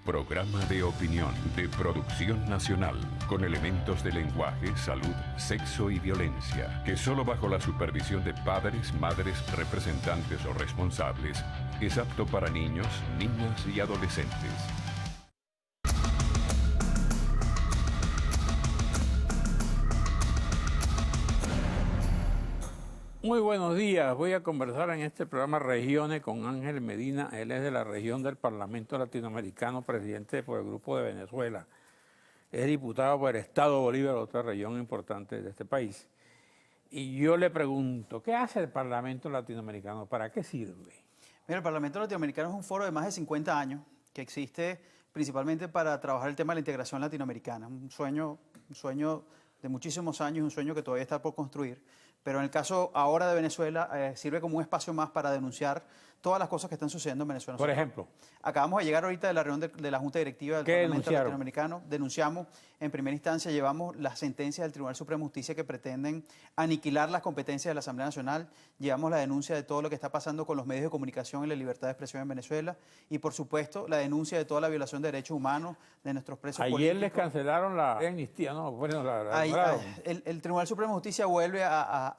Programa de opinión de producción nacional con elementos de lenguaje, salud, sexo y violencia, que solo bajo la supervisión de padres, madres, representantes o responsables es apto para niños, niñas y adolescentes. Muy buenos días. Voy a conversar en este programa Regiones con Ángel Medina. Él es de la región del Parlamento Latinoamericano, presidente por el Grupo de Venezuela. Es diputado por el Estado Bolívar, otra región importante de este país. Y yo le pregunto, ¿qué hace el Parlamento Latinoamericano? ¿Para qué sirve? Mira, el Parlamento Latinoamericano es un foro de más de 50 años que existe principalmente para trabajar el tema de la integración latinoamericana. Un sueño de muchísimos años, un sueño que todavía está por construir. Pero en el caso ahora de Venezuela, sirve como un espacio más para denunciar todas las cosas que están sucediendo en Venezuela. Por ejemplo, acabamos de llegar ahorita de la reunión de la Junta Directiva del Parlamento Latinoamericano. Denunciamos, en primera instancia, llevamos las sentencias del Tribunal Supremo de Justicia que pretenden aniquilar las competencias de la Asamblea Nacional. Llevamos la denuncia de todo lo que está pasando con los medios de comunicación y la libertad de expresión en Venezuela. Y, por supuesto, la denuncia de toda la violación de derechos humanos de nuestros presos políticos. Ayer les cancelaron la amnistía, ¿no? Bueno, el Tribunal Supremo de Justicia vuelve a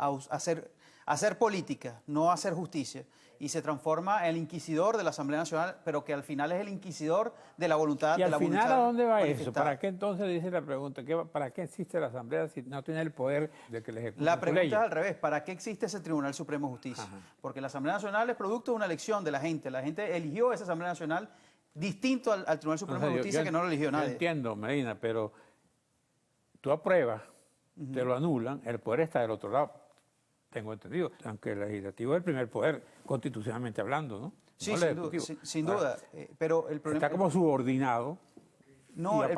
hacer política, no a hacer justicia, y se transforma en el inquisidor de la Asamblea Nacional, pero que al final es el inquisidor de la voluntad. ¿Y al final a dónde va eso? ¿Para qué entonces, dice la pregunta, para qué existe la Asamblea si no tiene el poder de que le ejecute? La pregunta es al revés, ¿para qué existe ese Tribunal Supremo de Justicia? Ajá. Porque la Asamblea Nacional es producto de una elección de la gente eligió esa Asamblea Nacional distinto al Tribunal Supremo de Justicia, que no lo eligió nadie. Yo entiendo, Medina, pero tú apruebas, te lo anulan, el poder está del otro lado. Tengo entendido, aunque el legislativo es el primer poder, constitucionalmente hablando, ¿no? Sí, no sin duda. Pero el problema está como subordinado. No, el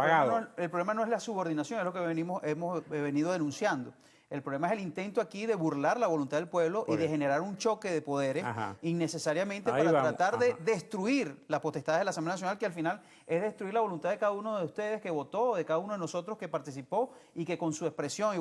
problema no es la subordinación, es lo que hemos venido denunciando. El problema es el intento aquí de burlar la voluntad del pueblo y de generar un choque de poderes innecesariamente para tratar de destruir la potestad de la Asamblea Nacional, que al final es destruir la voluntad de cada uno de ustedes que votó, de cada uno de nosotros que participó y que con su expresión y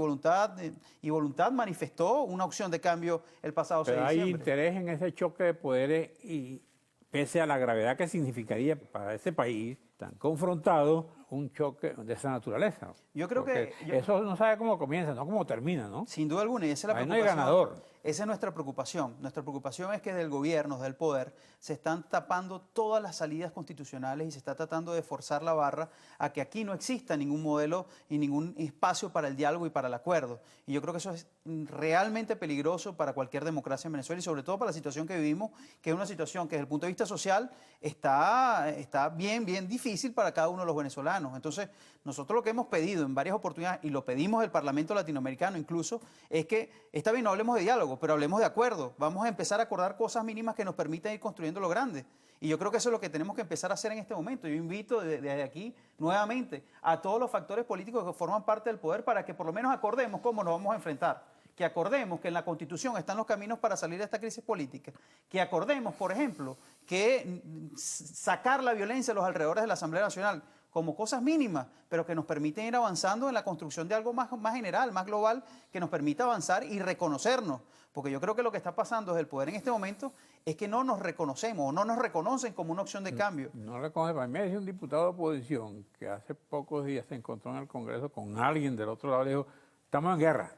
voluntad manifestó una opción de cambio el pasado 6 de diciembre. Pero hay interés en ese choque de poderes y pese a la gravedad que significaría para ese país tan confrontado un choque de esa naturaleza. Yo creo que eso no sabe cómo comienza, no cómo termina, ¿no? Sin duda alguna, y esa es la preocupación. No hay ganador. Esa es nuestra preocupación. Nuestra preocupación es que del gobierno, del poder, se están tapando todas las salidas constitucionales y se está tratando de forzar la barra a que aquí no exista ningún modelo y ningún espacio para el diálogo y para el acuerdo. Y yo creo que eso es realmente peligroso para cualquier democracia en Venezuela y sobre todo para la situación que vivimos, que es una situación que desde el punto de vista social está bien difícil para cada uno de los venezolanos. Entonces, nosotros lo que hemos pedido en varias oportunidades, y lo pedimos del Parlamento Latinoamericano incluso, es que, está bien, no hablemos de diálogo, pero hablemos de acuerdo. Vamos a empezar a acordar cosas mínimas que nos permitan ir construyendo lo grande. Y yo creo que eso es lo que tenemos que empezar a hacer en este momento. Yo invito desde aquí, nuevamente, a todos los factores políticos que forman parte del poder para que por lo menos acordemos cómo nos vamos a enfrentar. Que acordemos que en la Constitución están los caminos para salir de esta crisis política. Que acordemos, por ejemplo, que sacar la violencia a los alrededores de la Asamblea Nacional como cosas mínimas, pero que nos permiten ir avanzando en la construcción de algo más general, más global, que nos permita avanzar y reconocernos. Porque yo creo que lo que está pasando desde el poder en este momento es que no nos reconocemos o no nos reconocen como una opción de cambio. No reconocen. A mí me dice un diputado de oposición que hace pocos días se encontró en el Congreso con alguien del otro lado y dijo, estamos en guerra.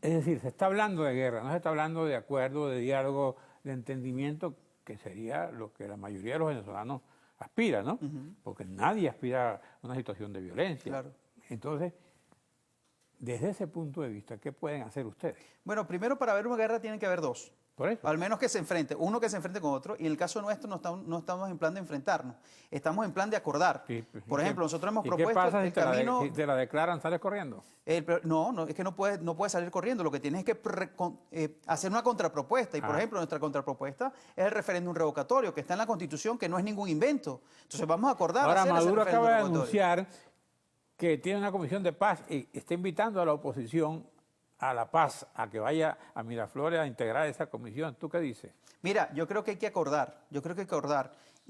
Es decir, se está hablando de guerra, no se está hablando de acuerdo, de diálogo, de entendimiento, que sería lo que la mayoría de los venezolanos aspira, ¿no? Porque nadie aspira a una situación de violencia. Claro. Entonces, desde ese punto de vista, ¿qué pueden hacer ustedes? Bueno, primero para haber una guerra tienen que haber dos. Por eso. Al menos que se enfrente, uno que se enfrente con otro, y en el caso nuestro no estamos en plan de enfrentarnos, estamos en plan de acordar. Sí, por ejemplo, nosotros hemos propuesto ¿qué pasa el camino... si te la declaran, sales corriendo? No, es que no puedes salir corriendo, lo que tienes es que hacer una contrapropuesta, y por ejemplo nuestra contrapropuesta es el referéndum revocatorio, que está en la Constitución, que no es ningún invento. Entonces vamos a acordar. Ahora Maduro acaba de anunciar que tiene una comisión de paz y está invitando a la oposición a la paz, a que vaya a Miraflores a integrar esa comisión. ¿Tú qué dices? Mira, yo creo que hay que acordar,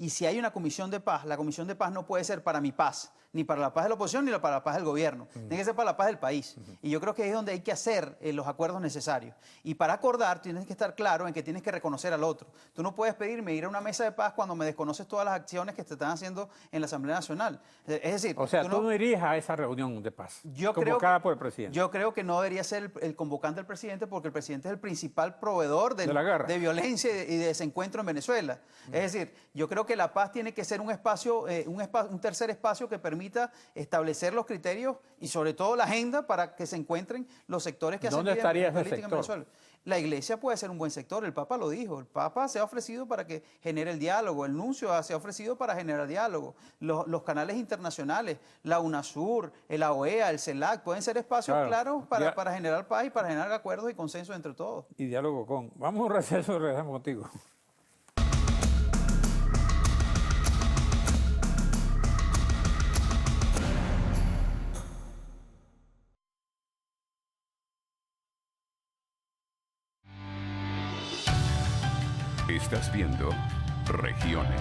Y si hay una comisión de paz, la comisión de paz no puede ser para mi paz, ni para la paz de la oposición, ni para la paz del gobierno. Tiene que ser para la paz del país. Y yo creo que ahí es donde hay que hacer los acuerdos necesarios. Y para acordar, tienes que estar claro en que tienes que reconocer al otro. Tú no puedes pedirme ir a una mesa de paz cuando me desconoces todas las acciones que te están haciendo en la Asamblea Nacional. Es decir, O sea, tú no irías a esa reunión de paz convocada por el presidente. Yo creo que no debería ser el convocante el presidente, porque el presidente es el principal proveedor de la guerra, de violencia y de desencuentro en Venezuela. Es decir, yo creo que la paz tiene que ser un espacio, un tercer espacio que permita establecer los criterios y sobre todo la agenda para que se encuentren los sectores que hacen vida en política en Venezuela. La iglesia puede ser un buen sector, el Papa lo dijo, el Papa se ha ofrecido para que genere el diálogo, el nuncio se ha ofrecido para generar diálogo, los canales internacionales, la UNASUR, la OEA, el CELAC, pueden ser espacios claros para generar paz y para generar acuerdos y consensos entre todos. Y diálogo con... Vamos a un receso y regresamos contigo. Estás viendo Regiones.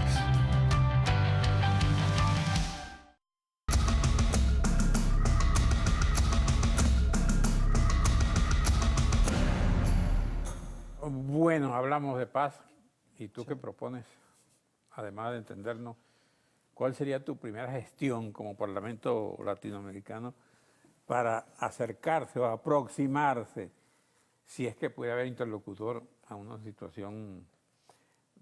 Bueno, hablamos de paz. ¿Y tú qué propones? Además de entendernos, ¿cuál sería tu primera gestión como Parlamento Latinoamericano para acercarse o aproximarse, si es que puede haber interlocutor, a una situación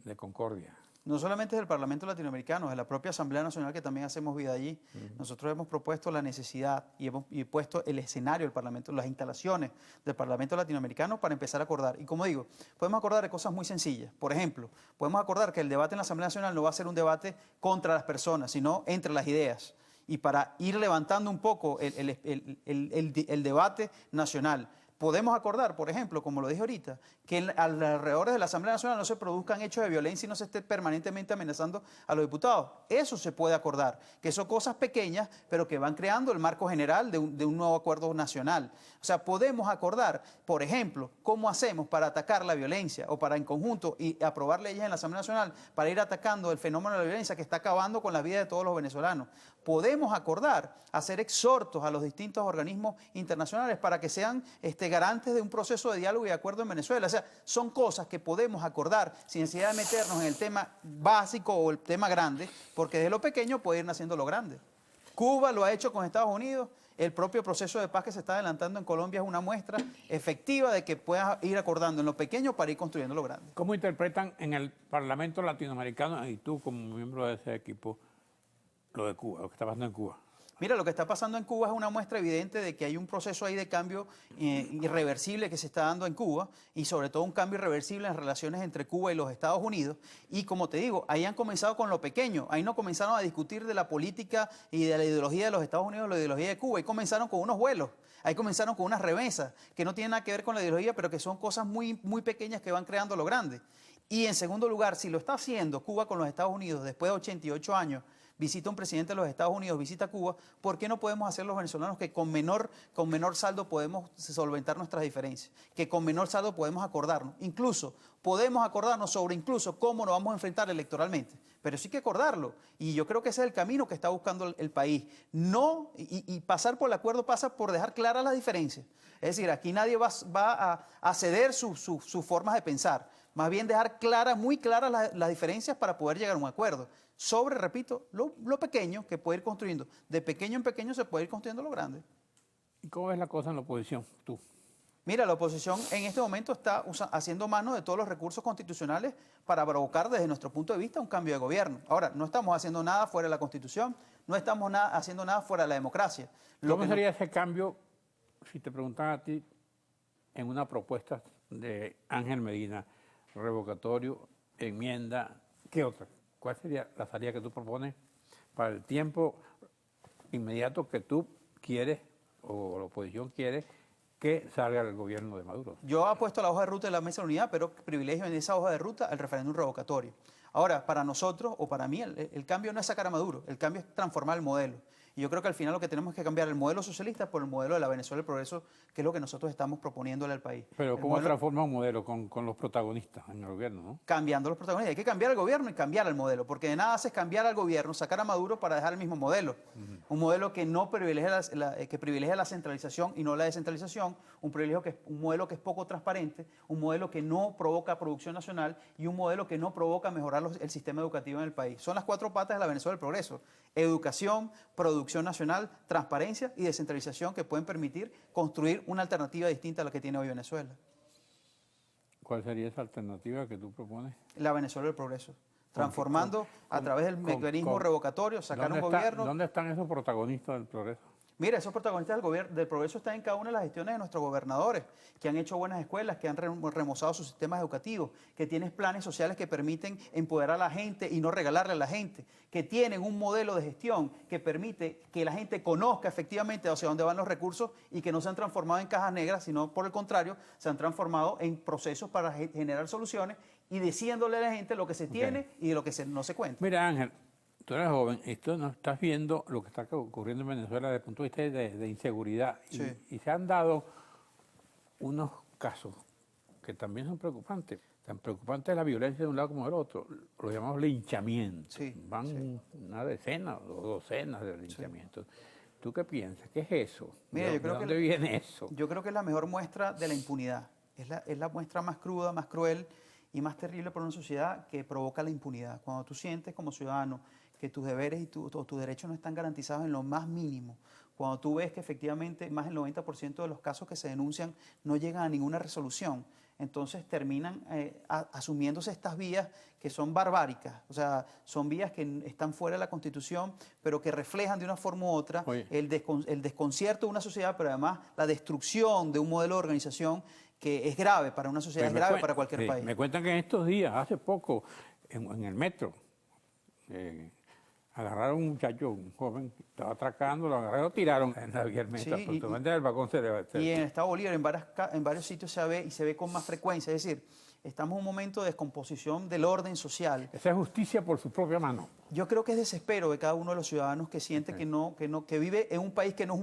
de concordia? No solamente es el Parlamento Latinoamericano, es de la propia Asamblea Nacional, que también hacemos vida allí. Nosotros hemos propuesto la necesidad y hemos puesto el escenario del Parlamento, las instalaciones del Parlamento Latinoamericano para empezar a acordar. Y como digo, podemos acordar de cosas muy sencillas. Por ejemplo, podemos acordar que el debate en la Asamblea Nacional no va a ser un debate contra las personas, sino entre las ideas. Y para ir levantando un poco el debate nacional, podemos acordar, por ejemplo, como lo dije ahorita, que alrededor de la Asamblea Nacional no se produzcan hechos de violencia y no se esté permanentemente amenazando a los diputados. Eso se puede acordar, que son cosas pequeñas, pero que van creando el marco general de un nuevo acuerdo nacional. O sea, podemos acordar, por ejemplo, cómo hacemos para atacar la violencia o para en conjunto y aprobar leyes en la Asamblea Nacional para ir atacando el fenómeno de la violencia que está acabando con la vida de todos los venezolanos. Podemos acordar hacer exhortos a los distintos organismos internacionales para que sean garantes de un proceso de diálogo y acuerdo en Venezuela. O sea, son cosas que podemos acordar sin necesidad de meternos en el tema básico o el tema grande, porque de lo pequeño puede ir naciendo lo grande. Cuba lo ha hecho con Estados Unidos. El propio proceso de paz que se está adelantando en Colombia es una muestra efectiva de que puedas ir acordando en lo pequeño para ir construyendo lo grande. ¿Cómo interpretan en el Parlamento Latinoamericano, y tú como miembro de ese equipo, lo de Cuba, lo que está pasando en Cuba? Mira, lo que está pasando en Cuba es una muestra evidente de que hay un proceso ahí de cambio irreversible que se está dando en Cuba y sobre todo un cambio irreversible en las relaciones entre Cuba y los Estados Unidos. Y como te digo, ahí han comenzado con lo pequeño, ahí no comenzaron a discutir de la política y de la ideología de los Estados Unidos, la ideología de Cuba, ahí comenzaron con unos vuelos, ahí comenzaron con unas remesas que no tienen nada que ver con la ideología, pero que son cosas muy, muy pequeñas que van creando lo grande. Y en segundo lugar, si lo está haciendo Cuba con los Estados Unidos después de 88 años, visita un presidente de los Estados Unidos, visita Cuba, ¿por qué no podemos hacer los venezolanos que con menor saldo podemos solventar nuestras diferencias? Que con menor saldo podemos acordarnos. Incluso podemos acordarnos sobre incluso cómo nos vamos a enfrentar electoralmente. Pero sí hay que acordarlo. Y yo creo que ese es el camino que está buscando el país. No, y pasar por el acuerdo pasa por dejar claras las diferencias. Es decir, aquí nadie va a ceder sus formas de pensar. Más bien dejar muy claras las diferencias para poder llegar a un acuerdo. Sobre, repito, lo pequeño que puede ir construyendo. De pequeño en pequeño se puede ir construyendo lo grande. ¿Y cómo ves la cosa en la oposición, tú? Mira, la oposición en este momento está haciendo mano de todos los recursos constitucionales para provocar desde nuestro punto de vista un cambio de gobierno. Ahora, no estamos haciendo nada fuera de la Constitución, no estamos haciendo nada fuera de la democracia. ¿Cómo sería ese cambio, si te preguntan a ti, en una propuesta de Ángel Medina, revocatorio, enmienda, qué otra? ¿Cuál sería la salida que tú propones para el tiempo inmediato que tú quieres o la oposición quiere que salga el gobierno de Maduro? Yo he puesto la hoja de ruta de la Mesa de la Unidad, pero privilegio en esa hoja de ruta el referéndum revocatorio. Ahora, para nosotros o para mí, el cambio no es sacar a Maduro, el cambio es transformar el modelo. Y yo creo que al final lo que tenemos que cambiar el modelo socialista por el modelo de la Venezuela del progreso, que es lo que nosotros estamos proponiéndole al país. Pero ¿cómo transforma un modelo con los protagonistas en el gobierno, no? Cambiando los protagonistas. Hay que cambiar el gobierno y cambiar el modelo, porque de nada hace cambiar al gobierno, sacar a Maduro para dejar el mismo modelo. Un modelo que no privilegia que privilegia la centralización y no la descentralización, un modelo que es poco transparente, un modelo que no provoca producción nacional y un modelo que no provoca mejorar el sistema educativo en el país. Son las 4 patas de la Venezuela del progreso: educación, producción nacional, transparencia y descentralización, que pueden permitir construir una alternativa distinta a la que tiene hoy Venezuela. ¿Cuál sería esa alternativa que tú propones? La Venezuela del progreso, transformando a través del mecanismo revocatorio, sacar un gobierno. ¿Dónde están esos protagonistas del progreso? Mira, esos protagonistas del progreso están en cada una de las gestiones de nuestros gobernadores, que han hecho buenas escuelas, que han remozado sus sistemas educativos, que tienen planes sociales que permiten empoderar a la gente y no regalarle a la gente, que tienen un modelo de gestión que permite que la gente conozca efectivamente hacia dónde van los recursos y que no se han transformado en cajas negras, sino por el contrario, se han transformado en procesos para generar soluciones y diciéndole a la gente lo que se tiene y lo que no se cuenta. Mira, Ángel, tú eres joven, esto no estás viendo lo que está ocurriendo en Venezuela desde el punto de vista de inseguridad. Sí. Y se han dado unos casos que también son preocupantes. Tan preocupante es la violencia de un lado como del otro. Lo llamamos linchamiento. Sí, Van una decena o docenas de linchamientos. Sí. ¿Tú qué piensas? ¿Qué es eso? Mira, ¿De dónde viene eso? Yo creo que es la mejor muestra de la impunidad. Es la muestra más cruda, más cruel y más terrible para una sociedad que provoca la impunidad. Cuando tú sientes como ciudadano que tus deberes y tus derechos no están garantizados en lo más mínimo, cuando tú ves que efectivamente más del 90% de los casos que se denuncian no llegan a ninguna resolución, entonces terminan asumiéndose estas vías que son barbáricas, o sea, son vías que están fuera de la Constitución, pero que reflejan de una forma u otra el desconcierto de una sociedad, pero además la destrucción de un modelo de organización que es grave para una sociedad, es grave para cualquier país. Me cuentan que en estos días, hace poco, en el metro, agarraron a un muchacho, un joven, que estaba atracando, lo agarraron, lo tiraron en la vía del metro, absolutamente del vagón se levantó. Y en el Estado Bolívar, en varios sitios se ve y se ve con más frecuencia, es decir, estamos en un momento de descomposición del orden social. Esa es justicia por su propia mano. Yo creo que es desespero de cada uno de los ciudadanos que siente que vive en un país que no es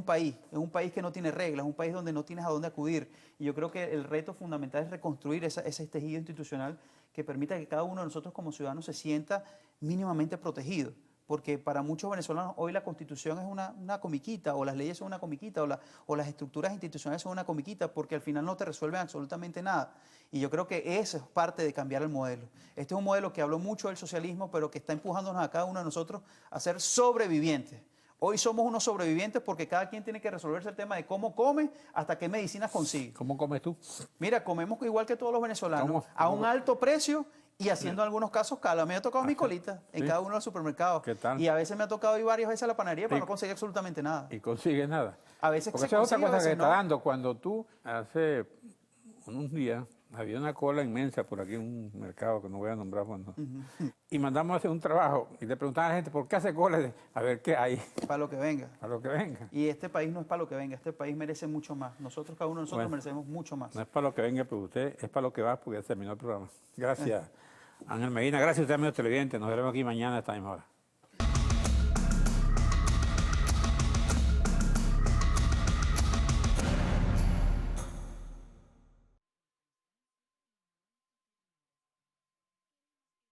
un país que no tiene reglas, un país donde no tienes a dónde acudir. Y yo creo que el reto fundamental es reconstruir ese tejido institucional que permita que cada uno de nosotros como ciudadanos se sienta mínimamente protegido. Porque para muchos venezolanos hoy la Constitución es una comiquita, o las leyes son una comiquita, o las estructuras institucionales son una comiquita, porque al final no te resuelven absolutamente nada. Y yo creo que eso es parte de cambiar el modelo. Este es un modelo que habló mucho del socialismo, pero que está empujándonos a cada uno de nosotros a ser sobrevivientes. Hoy somos unos sobrevivientes porque cada quien tiene que resolverse el tema de cómo come, hasta qué medicinas consigue. ¿Cómo comes tú? Mira, comemos igual que todos los venezolanos, a un alto precio. Y haciendo en algunos casos cala. Me ha tocado mi colita en cada uno de los supermercados. ¿Qué tal? Y a veces me ha tocado ir varias veces a la panadería para no conseguir absolutamente nada. ¿Y consigues nada? A veces porque esa es otra cosa que está dando. Cuando tú, hace unos días, había una cola inmensa por aquí en un mercado que no voy a nombrar, y mandamos a hacer un trabajo y le preguntaban a la gente, ¿por qué hace cola? A ver qué hay. Para lo que venga. Para lo que venga. Y este país no es para lo que venga, este país merece mucho más. Nosotros, cada uno de nosotros, merecemos mucho más. No es para lo que venga, pero usted es para lo que va, porque ya terminó el programa. Gracias, Ángel Medina. Gracias a usted, amigos televidentes. Nos veremos aquí mañana a esta misma hora.